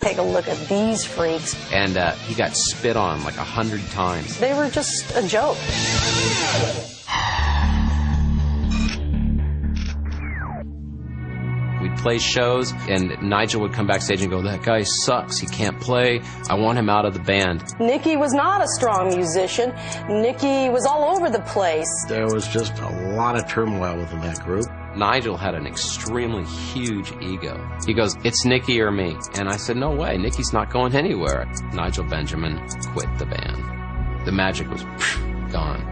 Take a look at these freaks. And he got spit on like 100 times. They were just a joke. We'd play shows, and Nigel would come backstage and go, "That guy sucks. He can't play. I want him out of the band." Nicky was not a strong musician. Nicky was all over the place. There was just a lot of turmoil within that group. Nigel had an extremely huge ego. He goes, "It's Nicky or me." And I said, "No way, Nicky's not going anywhere." Nigel Benjamin quit the band. The magic was gone.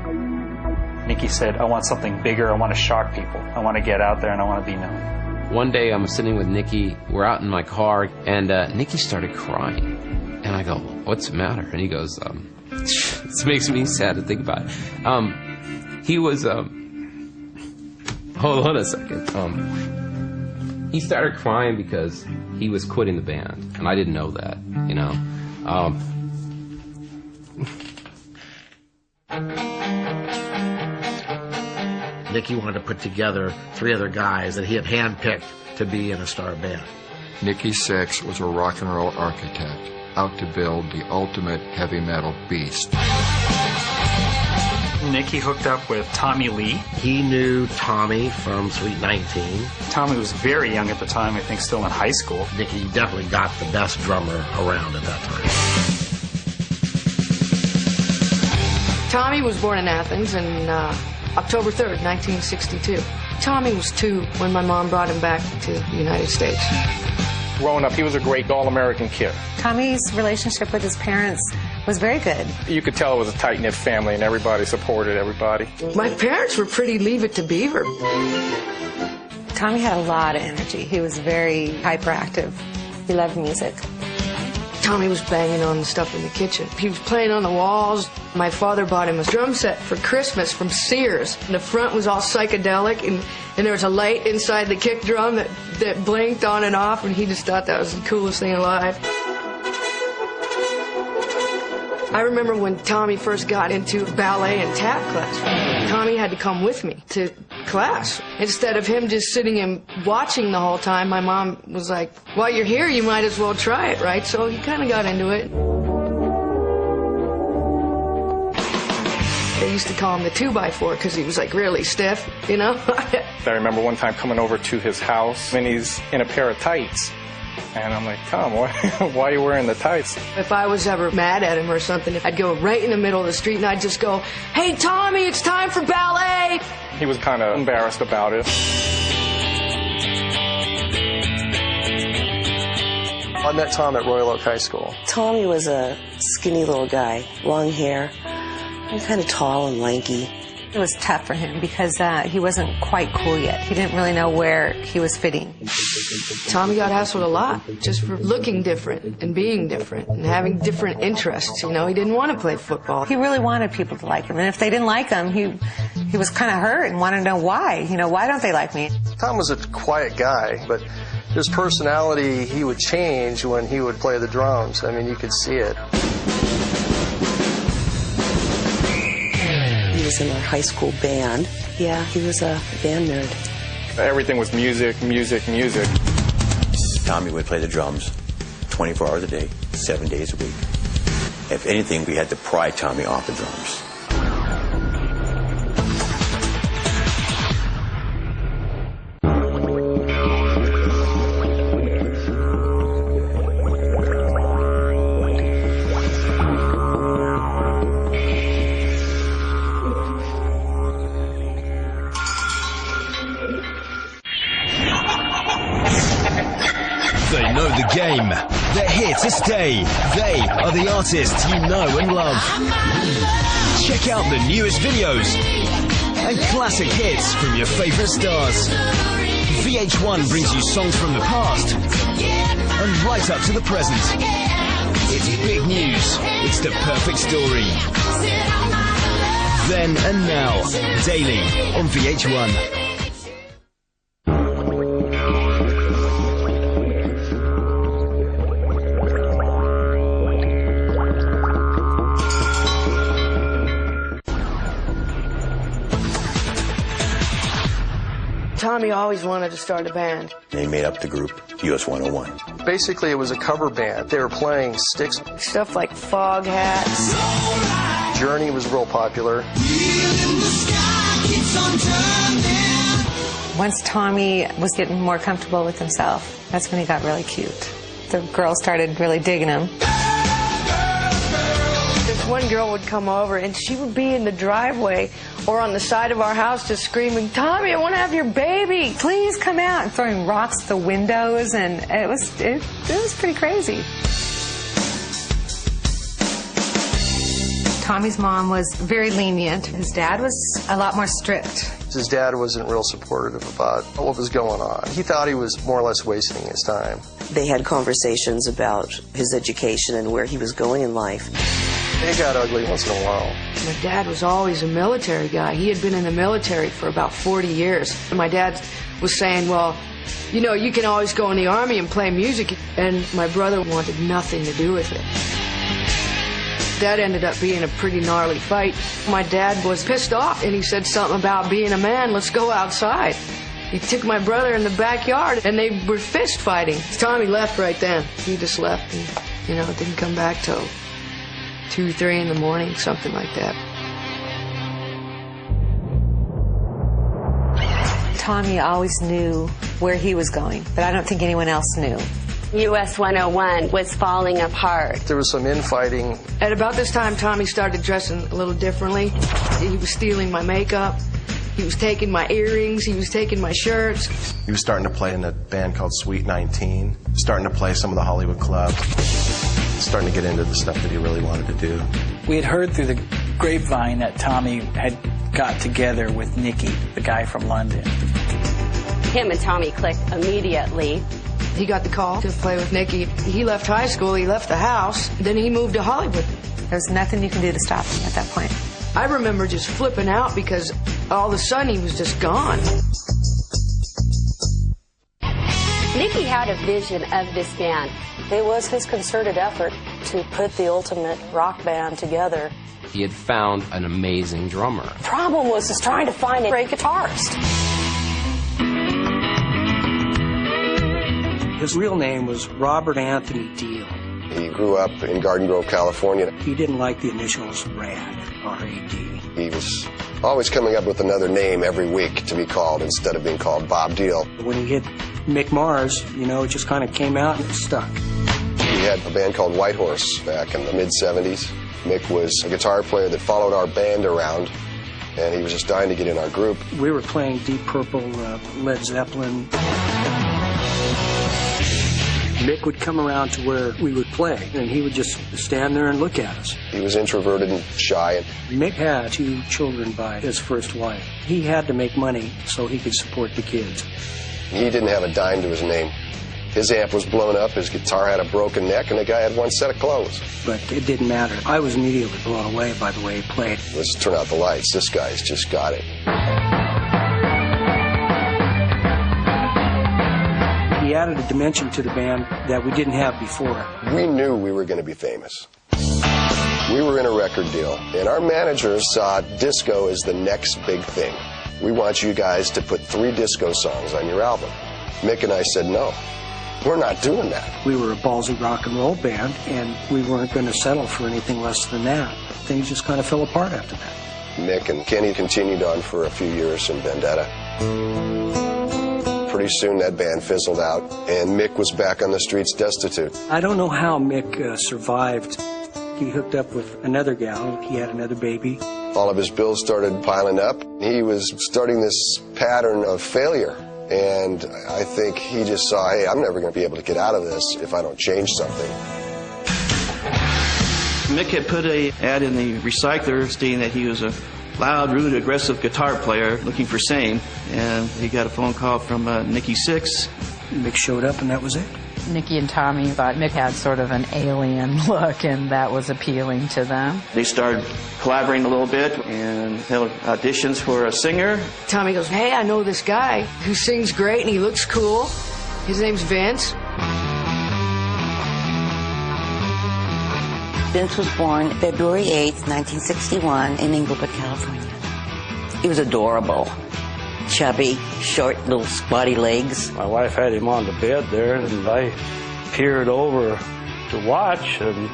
Nicky said, "I want something bigger. I want to shock people. I want to get out there and I want to be known." One day I'm sitting with Nicky, we're out in my car, and Nicky started crying. And I go, "What's the matter?" And he goes, this makes me sad to think about it. He was, hold on a second. He started crying because he was quitting the band, and I didn't know that, you know. Nicky wanted to put together 3 other guys that he had handpicked to be in a star band. Nicky Sixx was a rock and roll architect, out to build the ultimate heavy metal beast. Nicky hooked up with Tommy Lee. He knew Tommy from Sweet 19. Tommy was very young at the time, I think still in high school. Nicky definitely got the best drummer around at that time. Tommy was born in Athens and October 3rd, 1962. Tommy was 2 when my mom brought him back to the United States. Growing up, he was a great all-American kid. Tommy's relationship with his parents was very good. You could tell it was a tight-knit family and everybody supported everybody. My parents were pretty Leave It to Beaver. Tommy had a lot of energy. He was very hyperactive. He loved music. Tommy was banging on the stuff in the kitchen. He was playing on the walls. My father bought him a drum set for Christmas from Sears. And the front was all psychedelic, and there was a light inside the kick drum that blinked on and off, and he just thought that was the coolest thing alive. I remember when Tommy first got into ballet and tap class. Tommy had to come with me to class. Instead of him just sitting and watching the whole time, my mom was like, "While you're here, you might as well try it, right?" So he kind of got into it. They used to call him the 2x4 because he was like really stiff, you know? I remember one time coming over to his house and he's in a pair of tights. And I'm like, "Tom, why are you wearing the tights?" If I was ever mad at him or something, I'd go right in the middle of the street and I'd just go, "Hey, Tommy, it's time for ballet!" He was kind of embarrassed about it. I met Tom at Royal Oak High School. Tommy was a skinny little guy, long hair, and kind of tall and lanky. It was tough for him because he wasn't quite cool yet. He didn't really know where he was fitting. Tommy got hassled a lot just for looking different and being different and having different interests. You know, he didn't want to play football. He really wanted people to like him, and if they didn't like him, he was kind of hurt and wanted to know why. You know, why don't they like me? Tom was a quiet guy, but his personality, he would change when he would play the drums. I mean, you could see it. He was in our high school band. Yeah, he was a band nerd. Everything was music, music, music. Tommy would play the drums 24 hours a day, 7 days a week. If anything, we had to pry Tommy off the drums. They know the game. They're here to stay. They are the artists you know and love. Check out the newest videos and classic hits from your favorite stars. VH1 brings you songs from the past and right up to the present. It's big news. It's the perfect story. Then and now, daily on VH1. Tommy Tommy always wanted to start a band. They made up the group US 101. Basically, it was a cover band. They were playing Styx. Stuff like Fog Hats. Journey was real popular. Once Tommy was getting more comfortable with himself, that's when he got really cute. The girls started really digging him. This one girl would come over and she would be in the driveway or on the side of our house just screaming, "Tommy, I want to have your baby. Please come out," and throwing rocks at the windows, and it was pretty crazy. Tommy's mom was very lenient. His dad was a lot more strict. His dad wasn't real supportive about what was going on. He thought he was more or less wasting his time. They had conversations about his education and where he was going in life. It got ugly once in a while. My dad was always a military guy. He had been in the military for about 40 years. And my dad was saying, well, you know, you can always go in the Army and play music. And my brother wanted nothing to do with it. That ended up being a pretty gnarly fight. My dad was pissed off, and he said something about being a man, let's go outside. He took my brother in the backyard, and they were fist fighting. Tommy left right then. He just left and, you know, didn't come back till 2, 3 in the morning, something like that. Tommy always knew where he was going, but I don't think anyone else knew. US 101 was falling apart. There was some infighting. At about this time, Tommy started dressing a little differently. He was stealing my makeup. He was taking my earrings. He was taking my shirts. He was starting to play in a band called Sweet 19, starting to play some of the Hollywood clubs, starting to get into the stuff that he really wanted to do. We had heard through the grapevine that Tommy had got together with Nicky, the guy from London. Him and Tommy clicked immediately. He got the call to play with Nicky. He left high school, he left the house, then he moved to Hollywood. There's nothing you can do to stop him at that point. I remember just flipping out because all of a sudden he was just gone. Nicky had a vision of this band. It was his concerted effort to put the ultimate rock band together. He had found an amazing drummer. The problem was just trying to find a great guitarist. His real name was Robert Anthony Deal. He grew up in Garden Grove, California. He didn't like the initials RAD, R-A-D. He was always coming up with another name every week to be called instead of being called Bob Deal. When he hit Mick Mars, you know, it just kind of came out and it stuck. We had a band called White Horse back in the mid-'70s. Mick was a guitar player that followed our band around, and he was just dying to get in our group. We were playing Deep Purple, Led Zeppelin. Mick would come around to where we would play, and he would just stand there and look at us. He was introverted and shy. Mick had 2 children by his first wife. He had to make money so he could support the kids. He didn't have a dime to his name. His amp was blown up, his guitar had a broken neck, and the guy had 1 set of clothes. But it didn't matter. I was immediately blown away by the way he played. Let's turn out the lights. This guy's just got it. He added a dimension to the band that we didn't have before. We knew we were going to be famous. We were in a record deal, and our managers saw disco as the next big thing. We want you guys to put 3 disco songs on your album. Mick and I said, no, we're not doing that. We were a ballsy rock and roll band, and we weren't going to settle for anything less than that. Things just kind of fell apart after that. Mick and Kenny continued on for a few years in Vendetta. Pretty soon that band fizzled out, and Mick was back on the streets destitute. I don't know how Mick survived. He hooked up with another gal. He had another baby. All of his bills started piling up. He was starting this pattern of failure, and I think he just saw, hey, I'm never going to be able to get out of this if I don't change something. Mick had put an ad in the Recycler stating that he was a loud, rude, aggressive guitar player looking for same, and he got a phone call from Nicky Sixx. Mick showed up, and that was it. Nicky and Tommy thought Mick had sort of an alien look, and that was appealing to them. They started collaborating a little bit and held auditions for a singer. Tommy goes, hey, I know this guy who sings great and he looks cool. His name's Vince. Vince was born February 8th, 1961 in Inglewood, California. He was adorable. chubby, short, little squatty legs. My wife had him on the bed there, and I peered over to watch, and